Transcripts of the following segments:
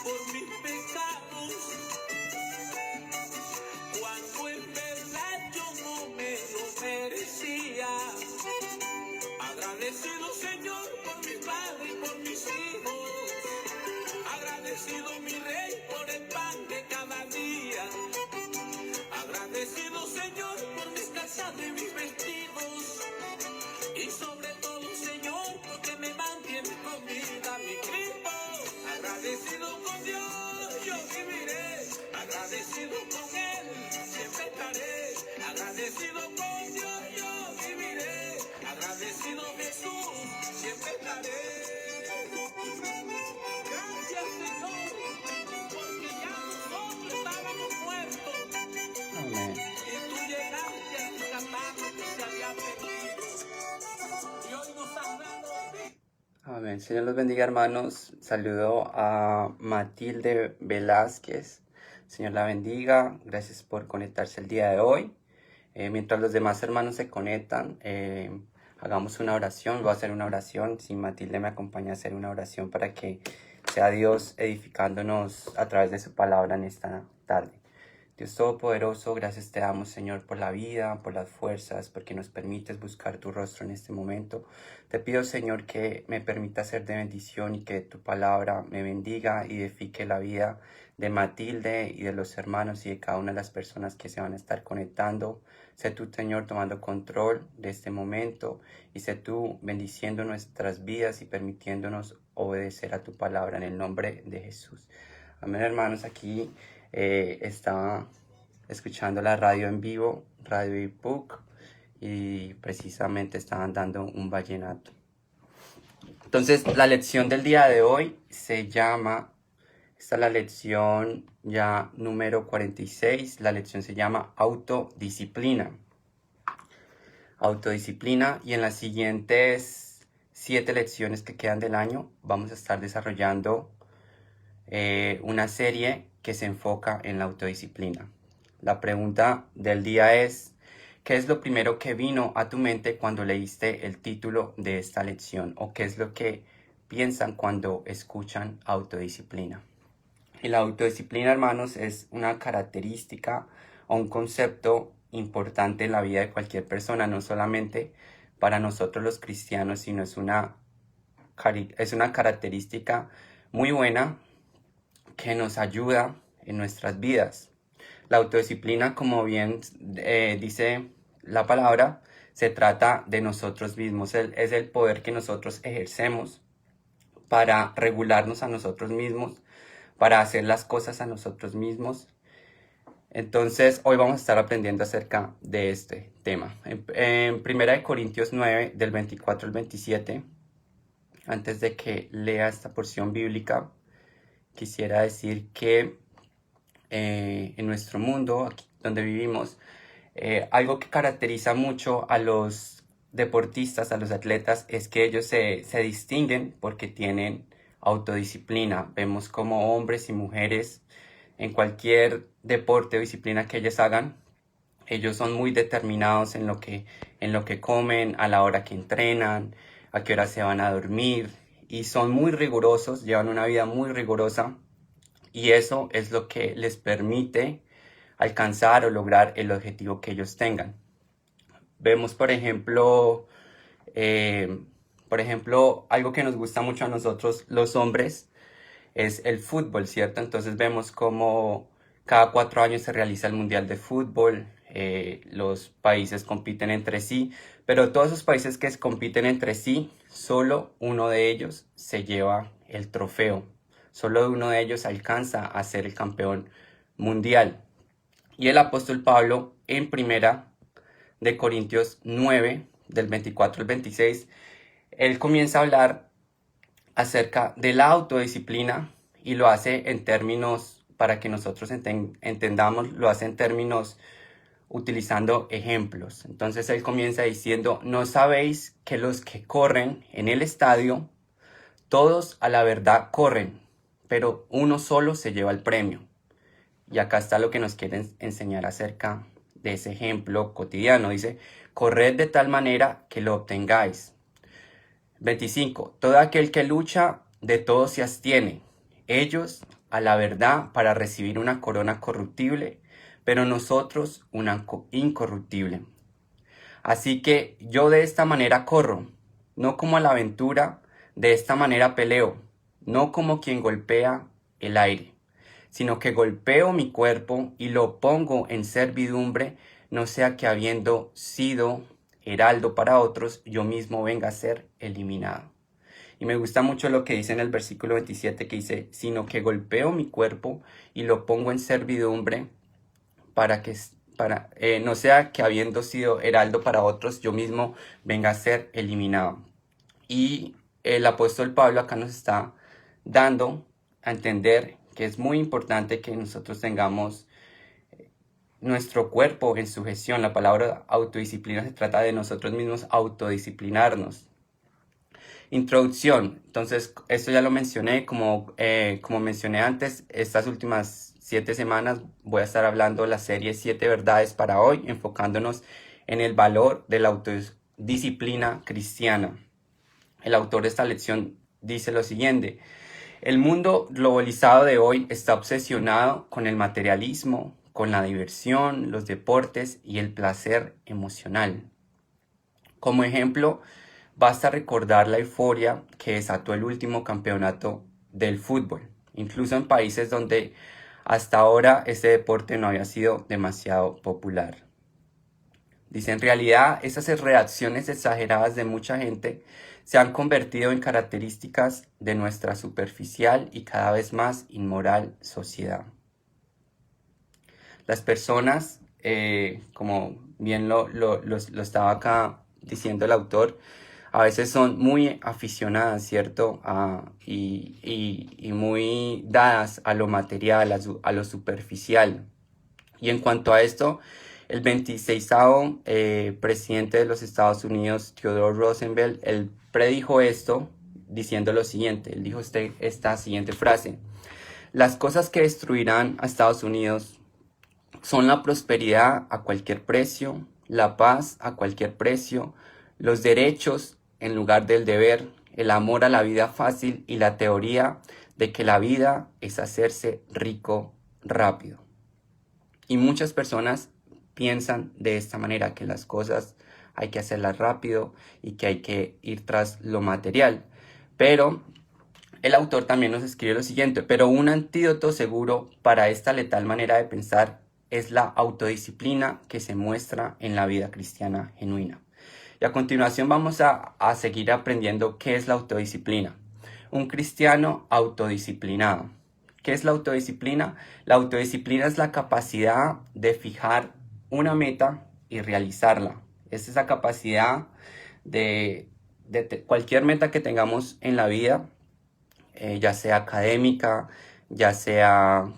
por mis pecados, cuando en verdad yo no me lo merecía. Agradecido, Señor, por mi padre y por mis hijos. Agradecido, mi Rey, por el pan de cada día. Agradecido, Señor, por mis calzados y mis vestidos. Y sobre todo, Señor, porque me mantiene con vida, mi Cristo. Agradecido con Dios, yo viviré. Agradecido con Él, siempre estaré. Agradecido con Dios, yo viviré. Agradecido, Jesús, siempre estaré. Gracias, Señor, porque ya nosotros estábamos muertos. Amén. Y tú llegaste a rescatarnos que se había perdido. Y hoy nos has dado vida. Amén. Señor los bendiga, hermanos. Saludo a Matilde Velázquez. Señor la bendiga. Gracias por conectarse el día de hoy. Mientras los demás hermanos se conectan, hagamos una oración. Voy a hacer una oración. Si Matilde me acompaña a hacer una oración para que sea Dios edificándonos a través de su palabra en esta tarde. Dios Todopoderoso, gracias te damos, Señor, por la vida, por las fuerzas, porque nos permites buscar tu rostro en este momento. Te pido, Señor, que me permita ser de bendición y que tu palabra me bendiga y edifique la vida de Matilde y de los hermanos y de cada una de las personas que se van a estar conectando. Sé tú, Señor, tomando control de este momento y sé tú bendiciendo nuestras vidas y permitiéndonos obedecer a tu palabra en el nombre de Jesús. Amén, hermanos. Aquí estaba escuchando la radio en vivo, Radio Ipuc, y precisamente estaban dando un vallenato. Entonces, la lección del día de hoy se llama, esta es la lección ya número 46, la lección se llama autodisciplina. Autodisciplina, y en las siguientes 7 lecciones que quedan del año vamos a estar desarrollando una serie que se enfoca en la autodisciplina. La pregunta del día es, ¿qué es lo primero que vino a tu mente cuando leíste el título de esta lección? ¿O qué es lo que piensan cuando escuchan autodisciplina? Y la autodisciplina, hermanos, es una característica o un concepto importante en la vida de cualquier persona, no solamente para nosotros los cristianos, sino es una característica muy buena que nos ayuda en nuestras vidas. La autodisciplina, como bien dice la palabra, se trata de nosotros mismos. Es el poder que nosotros ejercemos para regularnos a nosotros mismos, para hacer las cosas a nosotros mismos. Entonces, hoy vamos a estar aprendiendo acerca de este tema. En 1 Corintios 9, del 24 al 27, antes de que lea esta porción bíblica, quisiera decir que en nuestro mundo, aquí donde vivimos, algo que caracteriza mucho a los deportistas, a los atletas, es que ellos se distinguen porque tienen autodisciplina. Vemos como hombres y mujeres en cualquier deporte o disciplina que ellos hagan, ellos son muy determinados en lo que comen, a la hora que entrenan, a qué hora se van a dormir, y son muy rigurosos, llevan una vida muy rigurosa, y eso es lo que les permite alcanzar o lograr el objetivo que ellos tengan. Vemos, por ejemplo, algo que nos gusta mucho a nosotros los hombres es el fútbol, ¿cierto? Entonces vemos como cada 4 años se realiza el Mundial de Fútbol, los países compiten entre sí, pero todos esos países que compiten entre sí, solo uno de ellos se lleva el trofeo, solo uno de ellos alcanza a ser el campeón mundial. Y el apóstol Pablo en 1 Corintios 9, del 24 al 26, él comienza a hablar acerca de la autodisciplina y lo hace en términos, para que nosotros entendamos, lo hace en términos utilizando ejemplos. Entonces él comienza diciendo, ¿no sabéis que los que corren en el estadio, todos a la verdad corren, pero uno solo se lleva el premio? Y acá está lo que nos quieren enseñar acerca de ese ejemplo cotidiano. Dice, corred de tal manera que lo obtengáis. 25. Todo aquel que lucha, de todo se abstiene. Ellos a la verdad para recibir una corona corruptible, pero nosotros una incorruptible. Así que yo de esta manera corro, no como a la aventura, de esta manera peleo, no como quien golpea el aire, sino que golpeo mi cuerpo y lo pongo en servidumbre, no sea que habiendo sido heraldo para otros, yo mismo venga a ser eliminado. Y me gusta mucho lo que dice en el versículo 27, que dice, sino que golpeo mi cuerpo y lo pongo en servidumbre para que no sea que habiendo sido heraldo para otros, yo mismo venga a ser eliminado. Y el apóstol Pablo acá nos está dando a entender que es muy importante que nosotros tengamos nuestro cuerpo en sujeción. La palabra autodisciplina se trata de nosotros mismos autodisciplinarnos. Introducción. Entonces, esto ya lo mencioné, como mencioné antes, estas últimas 7 semanas voy a estar hablando la serie 7 verdades para hoy, enfocándonos en el valor de la autodisciplina cristiana. El autor de esta lección dice lo siguiente: el mundo globalizado de hoy está obsesionado con el materialismo, con la diversión, los deportes y el placer emocional. Como ejemplo, basta recordar la euforia que desató el último campeonato del fútbol, incluso en países donde hasta ahora este deporte no había sido demasiado popular. Dice, en realidad, esas reacciones exageradas de mucha gente se han convertido en características de nuestra superficial y cada vez más inmoral sociedad. Las personas, como bien lo estaba acá diciendo el autor, a veces son muy aficionadas, ¿cierto? Y muy dadas a lo material, a lo superficial. Y en cuanto a esto, el 26º presidente de los Estados Unidos, Theodore Roosevelt, él predijo esto diciendo lo siguiente. Él dijo esta siguiente frase: las cosas que destruirán a Estados Unidos son la prosperidad a cualquier precio, la paz a cualquier precio, los derechos en lugar del deber, el amor a la vida fácil y la teoría de que la vida es hacerse rico rápido. Y muchas personas piensan de esta manera, que las cosas hay que hacerlas rápido y que hay que ir tras lo material. Pero el autor también nos escribe lo siguiente: pero un antídoto seguro para esta letal manera de pensar es la autodisciplina que se muestra en la vida cristiana genuina. Y a continuación vamos a seguir aprendiendo qué es la autodisciplina. Un cristiano autodisciplinado. ¿Qué es la autodisciplina? La autodisciplina es la capacidad de fijar una meta y realizarla. Es esa capacidad de cualquier meta que tengamos en la vida, ya sea académica, ya sea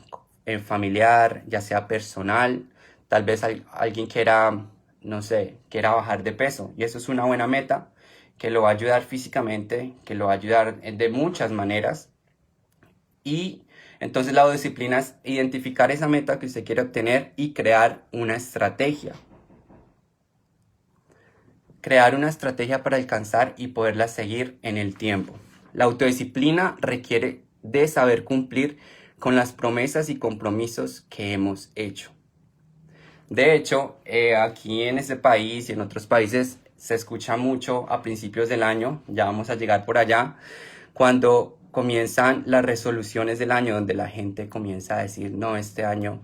familiar, ya sea personal. Tal vez alguien quiera, no sé, quiera bajar de peso, y eso es una buena meta que lo va a ayudar físicamente, que lo va a ayudar de muchas maneras. Y entonces la autodisciplina es identificar esa meta que usted quiere obtener y crear una estrategia. Crear una estrategia para alcanzar y poderla seguir en el tiempo. La autodisciplina requiere de saber cumplir con las promesas y compromisos que hemos hecho. De hecho, aquí en este país y en otros países se escucha mucho a principios del año, ya vamos a llegar por allá, cuando comienzan las resoluciones del año, donde la gente comienza a decir, no, este año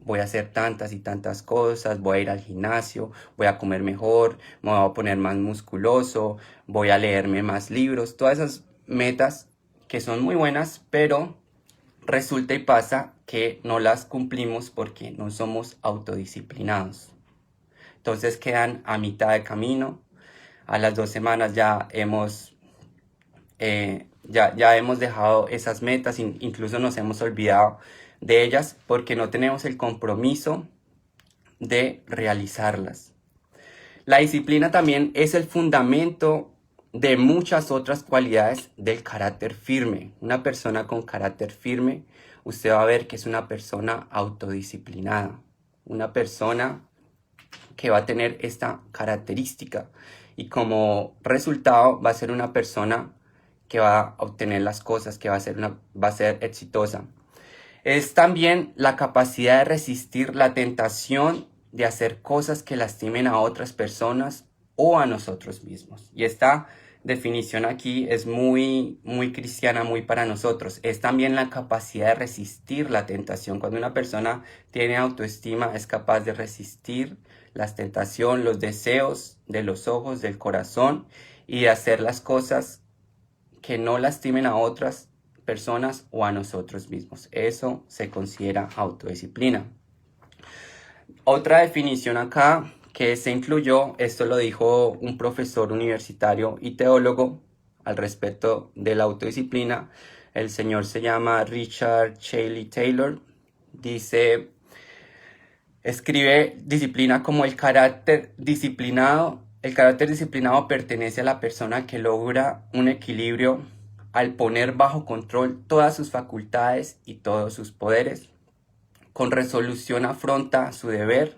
voy a hacer tantas y tantas cosas, voy a ir al gimnasio, voy a comer mejor, me voy a poner más musculoso, voy a leerme más libros, todas esas metas que son muy buenas, pero resulta y pasa que no las cumplimos porque no somos autodisciplinados. Entonces quedan a mitad de camino. A las 2 semanas ya hemos dejado esas metas, incluso nos hemos olvidado de ellas porque no tenemos el compromiso de realizarlas. La disciplina también es el fundamento de muchas otras cualidades del carácter firme. Una persona con carácter firme, usted va a ver que es una persona autodisciplinada, una persona que va a tener esta característica, y como resultado va a ser una persona que va a obtener las cosas, que va a ser exitosa. Es también la capacidad de resistir la tentación de hacer cosas que lastimen a otras personas o a nosotros mismos. Y esta definición aquí es muy cristiana, muy para nosotros. Es también la capacidad de resistir la tentación. Cuando una persona tiene autoestima, es capaz de resistir la tentación, los deseos de los ojos, del corazón, y de hacer las cosas que no lastimen a otras personas o a nosotros mismos. Eso se considera autodisciplina. Otra definición acá que se incluyó, esto lo dijo un profesor universitario y teólogo al respecto de la autodisciplina. El señor se llama Richard Chaley Taylor. Dice, escribe disciplina como el carácter disciplinado. El carácter disciplinado pertenece a la persona que logra un equilibrio al poner bajo control todas sus facultades y todos sus poderes. Con resolución afronta su deber,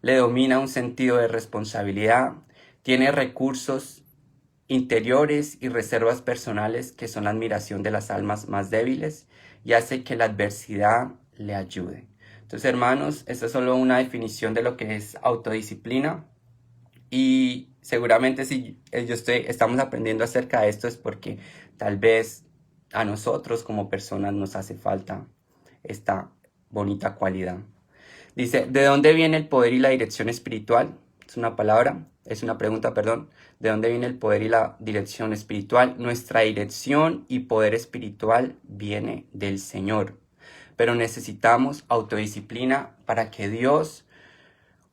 le domina un sentido de responsabilidad, tiene recursos interiores y reservas personales que son la admiración de las almas más débiles y hace que la adversidad le ayude. Entonces, hermanos, esta es solo una definición de lo que es autodisciplina. Y seguramente si estamos aprendiendo acerca de esto es porque tal vez a nosotros como personas nos hace falta esta bonita cualidad. Dice, ¿de dónde viene el poder y la dirección espiritual? Es una pregunta, perdón. ¿De dónde viene el poder y la dirección espiritual? Nuestra dirección y poder espiritual viene del Señor. Pero necesitamos autodisciplina para que Dios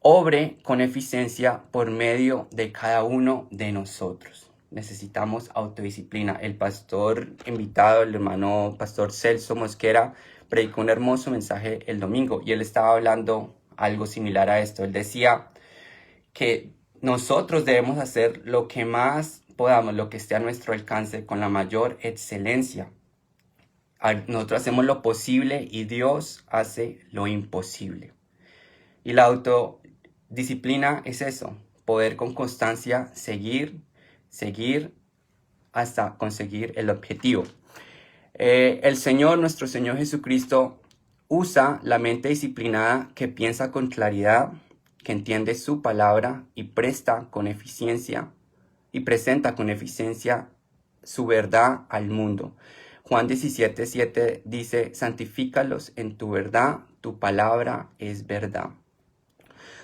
obre con eficiencia por medio de cada uno de nosotros. Necesitamos autodisciplina. El pastor invitado, el hermano pastor Celso Mosquera, predicó un hermoso mensaje el domingo y él estaba hablando algo similar a esto. Él decía que nosotros debemos hacer lo que más podamos, lo que esté a nuestro alcance con la mayor excelencia. Nosotros hacemos lo posible y Dios hace lo imposible. Y la autodisciplina es eso, poder con constancia seguir hasta conseguir el objetivo. Nuestro Señor Jesucristo, usa la mente disciplinada que piensa con claridad, que entiende su palabra y presenta con eficiencia su verdad al mundo. Juan 17:7 dice, santifícalos en tu verdad, tu palabra es verdad.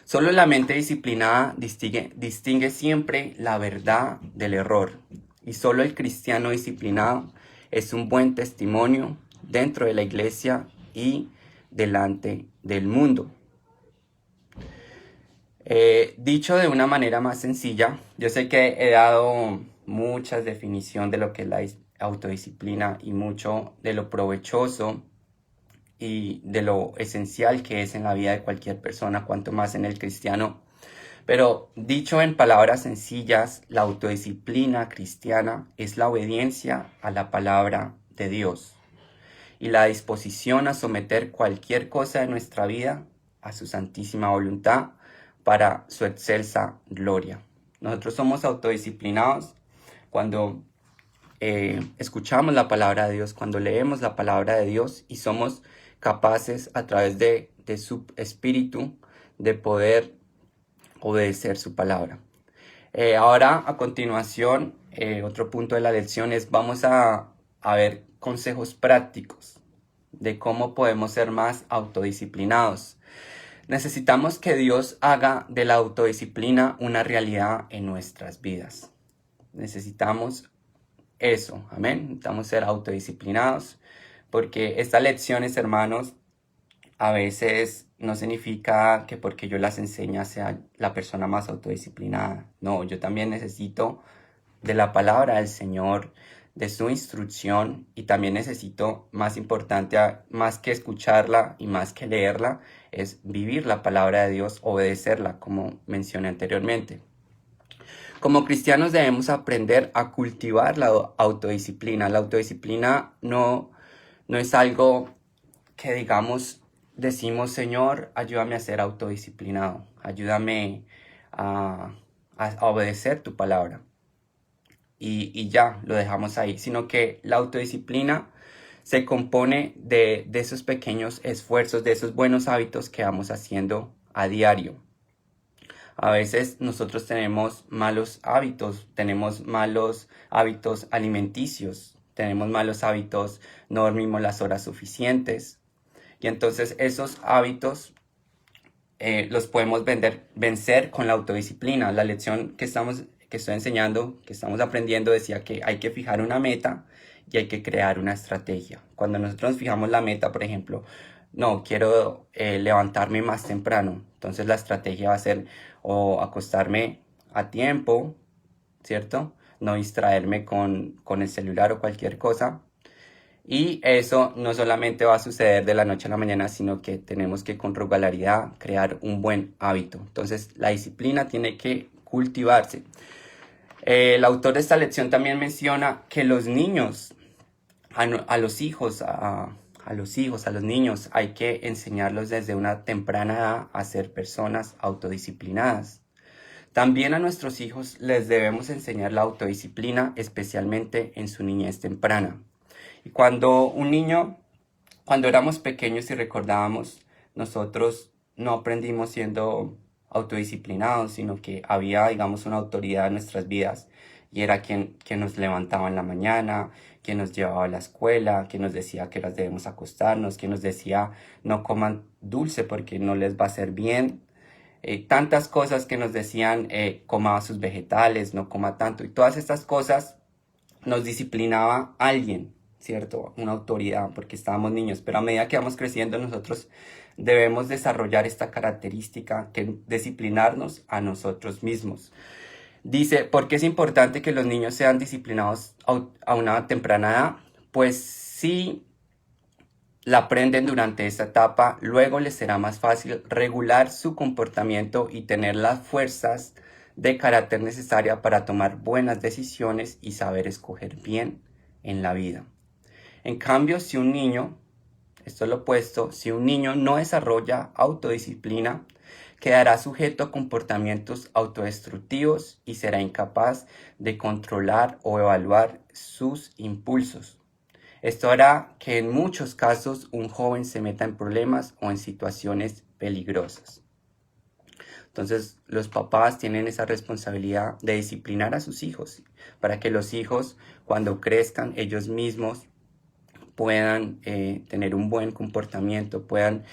Solo la mente disciplinada distingue siempre la verdad del error. Y solo el cristiano disciplinado es un buen testimonio dentro de la iglesia y delante del mundo. Dicho de una manera más sencilla, yo sé que he dado muchas definiciones de lo que es la autodisciplina y mucho de lo provechoso y de lo esencial que es en la vida de cualquier persona, cuanto más en el cristiano. Pero dicho en palabras sencillas, la autodisciplina cristiana es la obediencia a la palabra de Dios y la disposición a someter cualquier cosa de nuestra vida a su santísima voluntad para su excelsa gloria. Nosotros somos autodisciplinados cuando escuchamos la palabra de Dios, cuando leemos la palabra de Dios y somos capaces a través de su espíritu de poder obedecer su palabra. Ahora, a continuación, otro punto de la lección es vamos a ver consejos prácticos de cómo podemos ser más autodisciplinados. Necesitamos que Dios haga de la autodisciplina una realidad en nuestras vidas. Necesitamos eso, amén. Necesitamos ser autodisciplinados porque estas lecciones, hermanos, a veces no significa que porque yo las enseñe sea la persona más autodisciplinada. No, yo también necesito de la palabra del Señor, de su instrucción, y también necesito, más importante, más que escucharla y más que leerla, es vivir la palabra de Dios, obedecerla, como mencioné anteriormente. Como cristianos debemos aprender a cultivar la autodisciplina. La autodisciplina no es algo que decimos, Señor, ayúdame a ser autodisciplinado, ayúdame a obedecer tu palabra. y ya, lo dejamos ahí, sino que la autodisciplina se compone de esos pequeños esfuerzos, de esos buenos hábitos que vamos haciendo a diario. A veces nosotros tenemos malos hábitos alimenticios, tenemos malos hábitos, no dormimos las horas suficientes. Y entonces esos hábitos los podemos vencer con la autodisciplina. La lección que estoy enseñando, que estamos aprendiendo, decía que hay que fijar una meta y hay que crear una estrategia. Cuando nosotros nos fijamos la meta, por ejemplo, no, quiero levantarme más temprano. Entonces la estrategia va a ser o acostarme a tiempo, ¿cierto? No distraerme con el celular o cualquier cosa. Y eso no solamente va a suceder de la noche a la mañana, sino que tenemos que con regularidad crear un buen hábito. Entonces la disciplina tiene que cultivarse. El autor de esta lección también menciona que los niños, a los niños, hay que enseñarlos desde una temprana edad a ser personas autodisciplinadas. También a nuestros hijos les debemos enseñar la autodisciplina, especialmente en su niñez temprana. Y cuando éramos pequeños y recordábamos, nosotros no aprendimos siendo autodisciplinados, sino que había, digamos, una autoridad en nuestras vidas y era quien nos levantaba en la mañana, quien nos llevaba a la escuela, quien nos decía que horas debemos acostarnos, quien nos decía no coman dulce porque no les va a hacer bien. Tantas cosas que nos decían, coma sus vegetales, no coma tanto. Y todas estas cosas nos disciplinaba alguien, ¿cierto? Una autoridad, porque estábamos niños. Pero a medida que vamos creciendo, nosotros debemos desarrollar esta característica, que es disciplinarnos a nosotros mismos. Dice, ¿por qué es importante que los niños sean disciplinados a una temprana edad? Pues si la aprenden durante esta etapa, luego les será más fácil regular su comportamiento y tener las fuerzas de carácter necesarias para tomar buenas decisiones y saber escoger bien en la vida. En cambio, si un niño no desarrolla autodisciplina, quedará sujeto a comportamientos autodestructivos y será incapaz de controlar o evaluar sus impulsos. Esto hará que en muchos casos un joven se meta en problemas o en situaciones peligrosas. Entonces, los papás tienen esa responsabilidad de disciplinar a sus hijos para que los hijos, cuando crezcan, ellos mismos puedan tener un buen comportamiento, puedan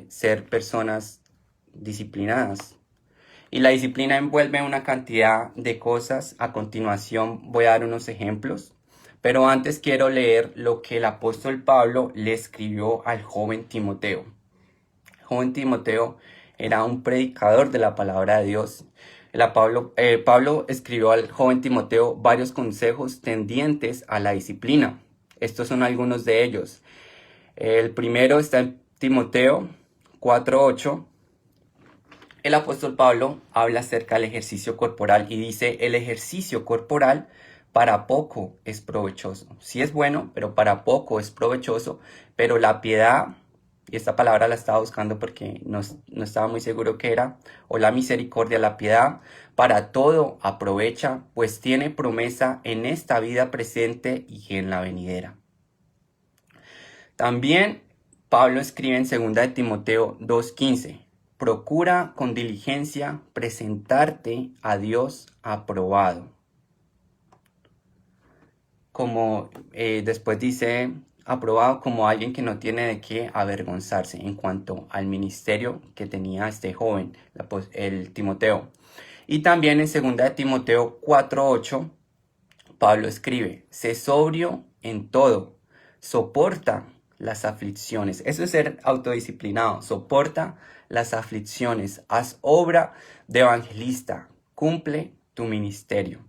ser personas disciplinadas. Y la disciplina envuelve una cantidad de cosas. A continuación voy a dar unos ejemplos. Pero antes quiero leer lo que el apóstol Pablo le escribió al joven Timoteo. El joven Timoteo era un predicador de la palabra de Dios. Pablo escribió al joven Timoteo varios consejos tendientes a la disciplina. Estos son algunos de ellos. El primero está en Timoteo 4:8. El apóstol Pablo habla acerca del ejercicio corporal y dice, el ejercicio corporal para poco es provechoso. Sí es bueno, pero para poco es provechoso. Pero la piedad, y esta palabra la estaba buscando porque no estaba muy seguro qué era, o la misericordia, la piedad, para todo aprovecha, pues tiene promesa en esta vida presente y en la venidera. También Pablo escribe en 2 de Timoteo 2:15, procura con diligencia presentarte a Dios aprobado. Como después dice, aprobado como alguien que no tiene de qué avergonzarse en cuanto al ministerio que tenía este joven, el Timoteo. Y también en 2 de Timoteo 4:8, Pablo escribe, sé sobrio en todo, soporta las aflicciones. Eso es ser autodisciplinado, soporta las aflicciones, haz obra de evangelista, cumple tu ministerio.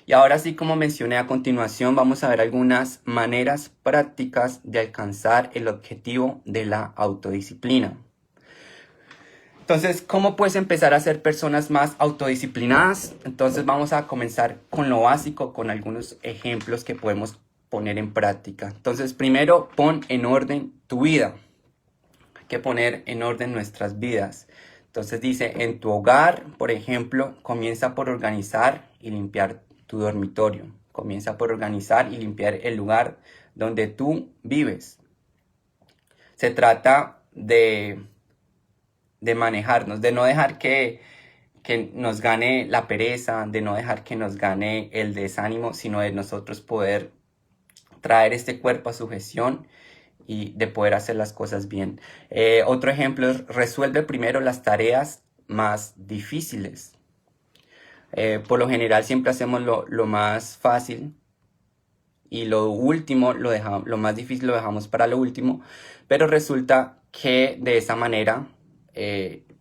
Y ahora sí, como mencioné a continuación, vamos a ver algunas maneras prácticas de alcanzar el objetivo de la autodisciplina. Entonces, ¿cómo puedes empezar a ser personas más autodisciplinadas? Entonces vamos a comenzar con lo básico, con algunos ejemplos que podemos poner en práctica. Entonces, primero, pon en orden tu vida. Hay que poner en orden nuestras vidas. Entonces dice, en tu hogar, por ejemplo, comienza por organizar y limpiar tu dormitorio. Comienza por organizar y limpiar el lugar donde tú vives. Se trata de manejarnos, de no dejar que nos gane la pereza, de no dejar que nos gane el desánimo, sino de nosotros poder traer este cuerpo a sujeción y de poder hacer las cosas bien. Otro ejemplo es resuelve primero las tareas más difíciles. Por lo general siempre hacemos lo más fácil y lo último, lo más difícil lo dejamos para lo último, pero resulta que de esa manera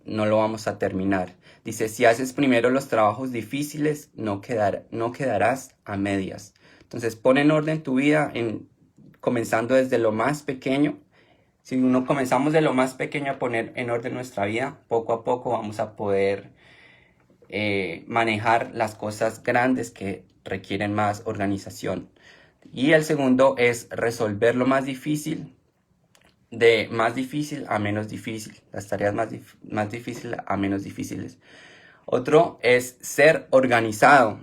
no lo vamos a terminar. Dice, si haces primero los trabajos difíciles, no quedarás a medias. Entonces pon en orden tu vida, comenzando desde lo más pequeño. Si comenzamos de lo más pequeño a poner en orden nuestra vida, poco a poco vamos a poder manejar las cosas grandes que requieren más organización. Y el segundo es resolver lo más difícil, de más difícil a menos difícil, las tareas más difíciles a menos difíciles. Otro es ser organizado.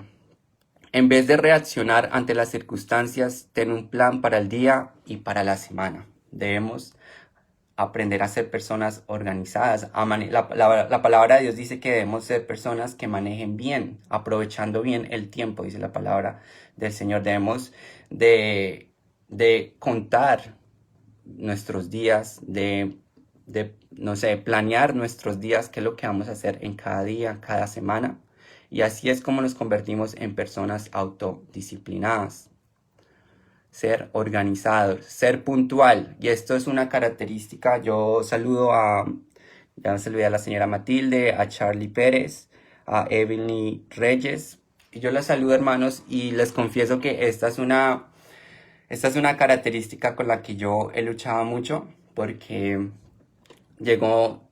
En vez de reaccionar ante las circunstancias, ten un plan para el día y para la semana. Debemos aprender a ser personas organizadas. La palabra de Dios dice que debemos ser personas que manejen bien, aprovechando bien el tiempo, dice la palabra del Señor. Debemos de contar nuestros días, no sé, planear nuestros días, qué es lo que vamos a hacer en cada día, cada semana. Y así es como nos convertimos en personas autodisciplinadas. Ser organizados, ser puntual. Y esto es una característica. Yo ya saludé a la señora Matilde, a Charlie Pérez, a Evelyn Reyes. Y yo les saludo, hermanos, y les confieso que esta es una característica con la que yo he luchado mucho, porque yo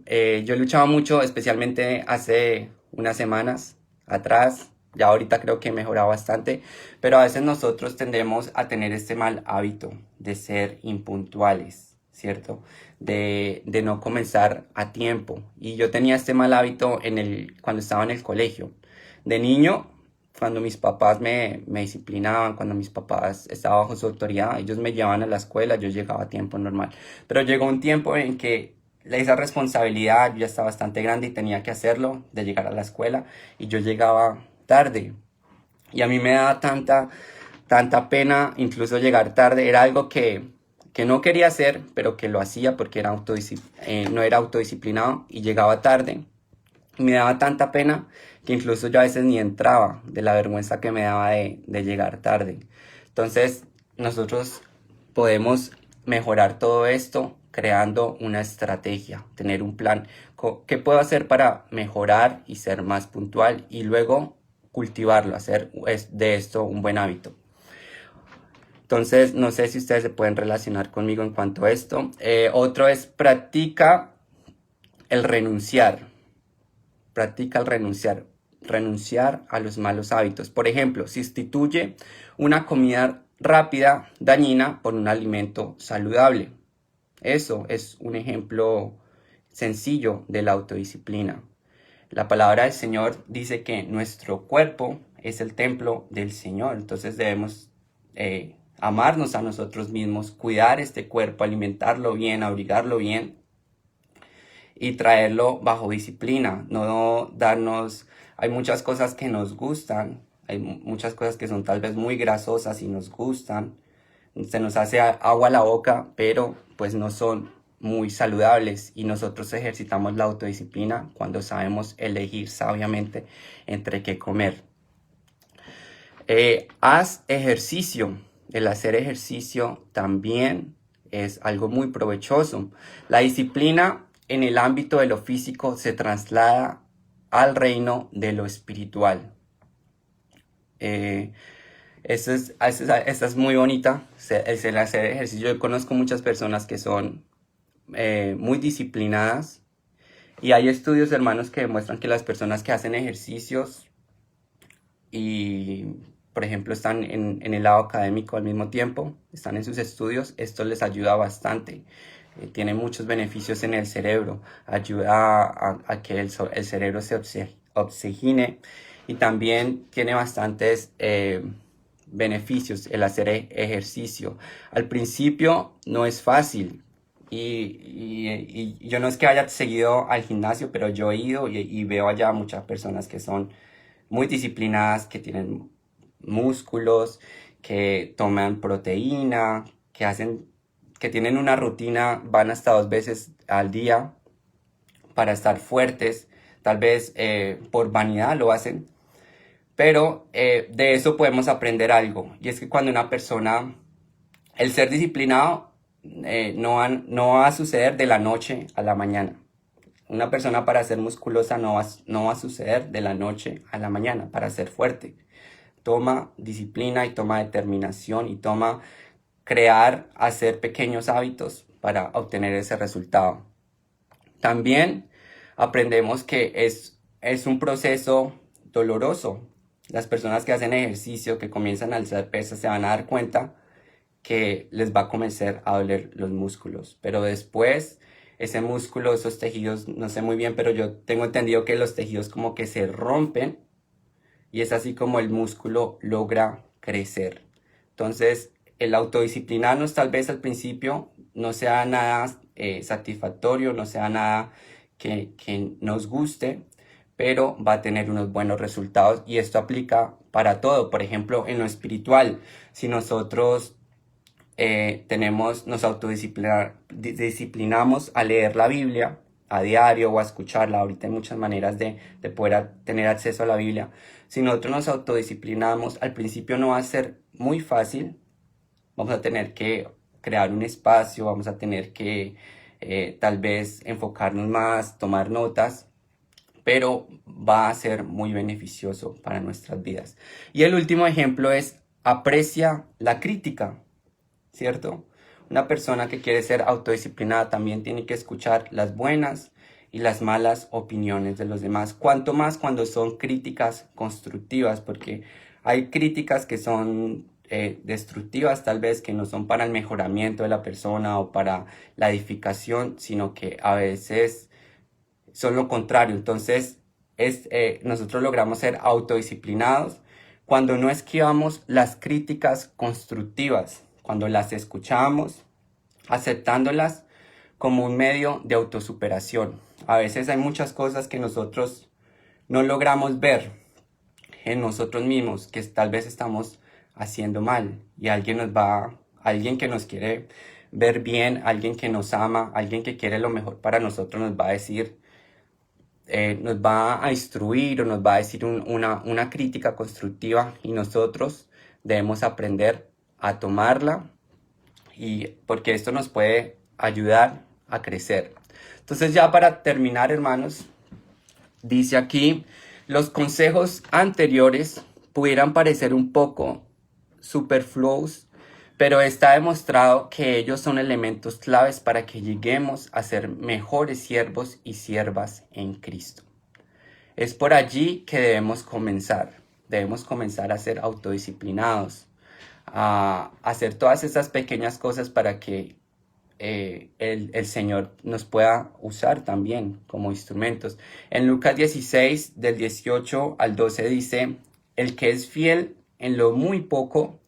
he luchado mucho, especialmente hace unas semanas atrás. Ya ahorita creo que he mejorado bastante, pero a veces nosotros tendemos a tener este mal hábito de ser impuntuales, ¿cierto? De no comenzar a tiempo. Y yo tenía este mal hábito cuando estaba en el colegio. De niño, cuando mis papás me disciplinaban, cuando mis papás estaban bajo su autoridad, ellos me llevaban a la escuela, yo llegaba a tiempo normal. Pero llegó un tiempo en que esa responsabilidad, yo ya estaba bastante grande y tenía que hacerlo, de llegar a la escuela, y yo llegaba tarde. Y a mí me daba tanta pena incluso llegar tarde. Era algo que no quería hacer, pero que lo hacía porque no era autodisciplinado y llegaba tarde. Y me daba tanta pena que incluso yo a veces ni entraba de la vergüenza que me daba de llegar tarde. Entonces, nosotros podemos mejorar todo esto creando una estrategia, tener un plan. ¿Qué puedo hacer para mejorar y ser más puntual? Y luego cultivarlo, hacer de esto un buen hábito. Entonces, no sé si ustedes se pueden relacionar conmigo en cuanto a esto. Otro es practica el renunciar. Practica el renunciar. Renunciar a los malos hábitos. Por ejemplo, sustituye una comida rápida, dañina, por un alimento saludable. Eso es un ejemplo sencillo de la autodisciplina. La palabra del Señor dice que nuestro cuerpo es el templo del Señor. Entonces debemos amarnos a nosotros mismos, cuidar este cuerpo, alimentarlo bien, abrigarlo bien y traerlo bajo disciplina. Hay muchas cosas que nos gustan, hay muchas cosas que son tal vez muy grasosas y nos gustan. Se nos hace agua a la boca, pero pues no son muy saludables, y nosotros ejercitamos la autodisciplina cuando sabemos elegir sabiamente entre qué comer. Haz ejercicio. El hacer ejercicio también es algo muy provechoso. La disciplina en el ámbito de lo físico se traslada al reino de lo espiritual. Esta es muy bonita, el hacer ejercicio. Yo conozco muchas personas que son muy disciplinadas, y hay estudios, hermanos, que demuestran que las personas que hacen ejercicios y, por ejemplo, están en el lado académico al mismo tiempo, están en sus estudios, esto les ayuda bastante. Tiene muchos beneficios en el cerebro, ayuda a que el cerebro se oxigene y también tiene bastantes beneficios el hacer ejercicio. Al principio no es fácil y yo no es que haya seguido al gimnasio, pero yo he ido y veo allá muchas personas que son muy disciplinadas, que tienen músculos, que toman proteína, que tienen una rutina, van hasta 2 veces al día para estar fuertes, tal vez por vanidad lo hacen, pero de eso podemos aprender algo, y es que cuando una persona, el ser disciplinado no va a suceder de la noche a la mañana. Una persona para ser musculosa no va a suceder de la noche a la mañana, para ser fuerte. Toma disciplina y toma determinación y toma hacer pequeños hábitos para obtener ese resultado. También aprendemos que es un proceso doloroso. Las personas que hacen ejercicio, que comienzan a alzar pesas, se van a dar cuenta que les va a comenzar a doler los músculos. Pero después, ese músculo, esos tejidos, no sé muy bien, pero yo tengo entendido que los tejidos como que se rompen y es así como el músculo logra crecer. Entonces, el autodisciplinarnos tal vez al principio no sea nada satisfactorio, no sea nada que nos guste, pero va a tener unos buenos resultados, y esto aplica para todo. Por ejemplo, en lo espiritual, si nosotros nos autodisciplinamos a leer la Biblia a diario o a escucharla. Ahorita hay muchas maneras de poder tener acceso a la Biblia. Si nosotros nos autodisciplinamos, al principio no va a ser muy fácil. Vamos a tener que crear un espacio, vamos a tener que tal vez enfocarnos más, tomar notas, pero va a ser muy beneficioso para nuestras vidas. Y el último ejemplo es: aprecia la crítica, ¿cierto? Una persona que quiere ser autodisciplinada también tiene que escuchar las buenas y las malas opiniones de los demás. Cuanto más cuando son críticas constructivas, porque hay críticas que son destructivas, tal vez, que no son para el mejoramiento de la persona o para la edificación, sino que a veces son lo contrario. Entonces, nosotros logramos ser autodisciplinados cuando no esquivamos las críticas constructivas, cuando las escuchamos, aceptándolas como un medio de autosuperación. A veces hay muchas cosas que nosotros no logramos ver en nosotros mismos, que tal vez estamos haciendo mal, y alguien que nos quiere ver bien, alguien que nos ama, alguien que quiere lo mejor para nosotros, nos va a decir, nos va a instruir o nos va a decir una crítica constructiva, y nosotros debemos aprender a tomarla, y porque esto nos puede ayudar a crecer. Entonces, ya para terminar, hermanos, dice aquí: los consejos anteriores pudieran parecer un poco superfluos, pero está demostrado que ellos son elementos claves para que lleguemos a ser mejores siervos y siervas en Cristo. Es por allí que debemos comenzar. Debemos comenzar a ser autodisciplinados, a hacer todas esas pequeñas cosas para que el Señor nos pueda usar también como instrumentos. En Lucas 16, del 18 al 12 dice: el que es fiel en lo muy poco,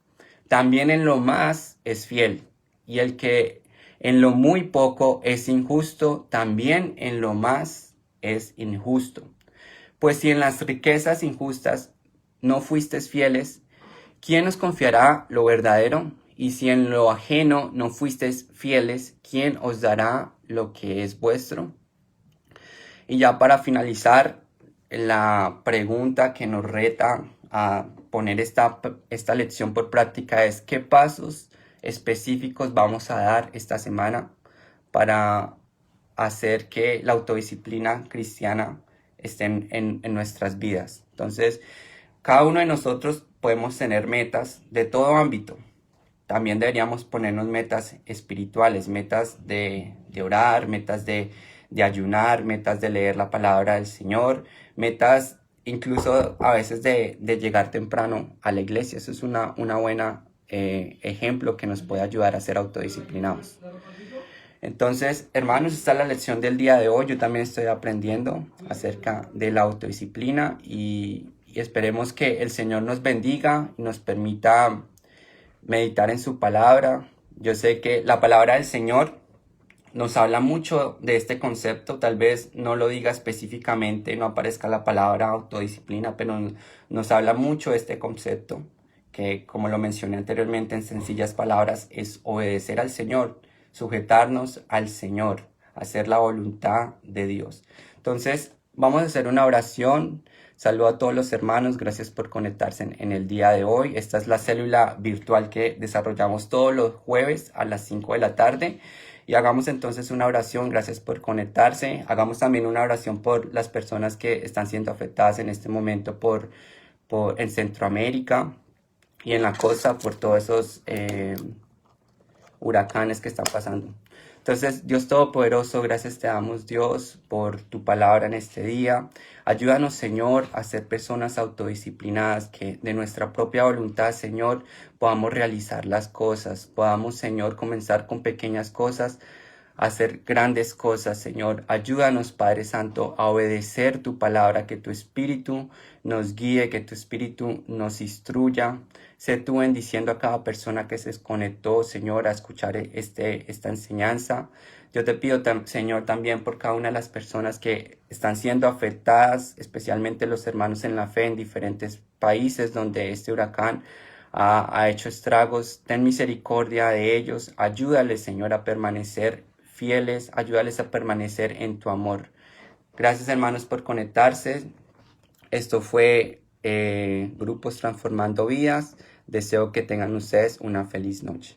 también en lo más es fiel. Y el que en lo muy poco es injusto, también en lo más es injusto. Pues si en las riquezas injustas no fuisteis fieles, ¿quién os confiará lo verdadero? Y si en lo ajeno no fuisteis fieles, ¿quién os dará lo que es vuestro? Y ya para finalizar, la pregunta que nos reta a poner esta lección por práctica es: ¿qué pasos específicos vamos a dar esta semana para hacer que la autodisciplina cristiana esté en nuestras vidas? Entonces, cada uno de nosotros podemos tener metas de todo ámbito. También deberíamos ponernos metas espirituales, metas de orar, metas de ayunar, metas de leer la palabra del Señor, metas incluso a veces de llegar temprano a la iglesia. Eso es una buena ejemplo que nos puede ayudar a ser autodisciplinados. Entonces, hermanos, esta es la lección del día de hoy. Yo también estoy aprendiendo acerca de la autodisciplina y y esperemos que el Señor nos bendiga y nos permita meditar en su palabra. Yo sé que la palabra del Señor nos habla mucho de este concepto, tal vez no lo diga específicamente, no aparezca la palabra autodisciplina, pero nos habla mucho de este concepto, que como lo mencioné anteriormente en sencillas palabras, es obedecer al Señor, sujetarnos al Señor, hacer la voluntad de Dios. Entonces, vamos a hacer una oración. Saludo a todos los hermanos, gracias por conectarse en el día de hoy. Esta es la célula virtual que desarrollamos todos los jueves a las 5 de la tarde. Y hagamos entonces una oración, gracias por conectarse. Hagamos también una oración por las personas que están siendo afectadas en este momento en Centroamérica y en la costa por todos esos huracanes que están pasando. Entonces, Dios Todopoderoso, gracias te damos, Dios, por tu palabra en este día. Ayúdanos, Señor, a ser personas autodisciplinadas, que de nuestra propia voluntad, Señor, podamos realizar las cosas. Podamos, Señor, comenzar con pequeñas cosas, hacer grandes cosas, Señor. Ayúdanos, Padre Santo, a obedecer tu palabra, que tu Espíritu nos guíe, que tu Espíritu nos instruya. Sé tú bendiciendo a cada persona que se conectó, Señor, a escuchar esta enseñanza. Yo te pido, Señor, también por cada una de las personas que están siendo afectadas, especialmente los hermanos en la fe en diferentes países donde este huracán ha hecho estragos. Ten misericordia de ellos. Ayúdales, Señor, a permanecer fieles. Ayúdales a permanecer en tu amor. Gracias, hermanos, por conectarse. Esto fue Grupos Transformando Vidas. Deseo que tengan ustedes una feliz noche.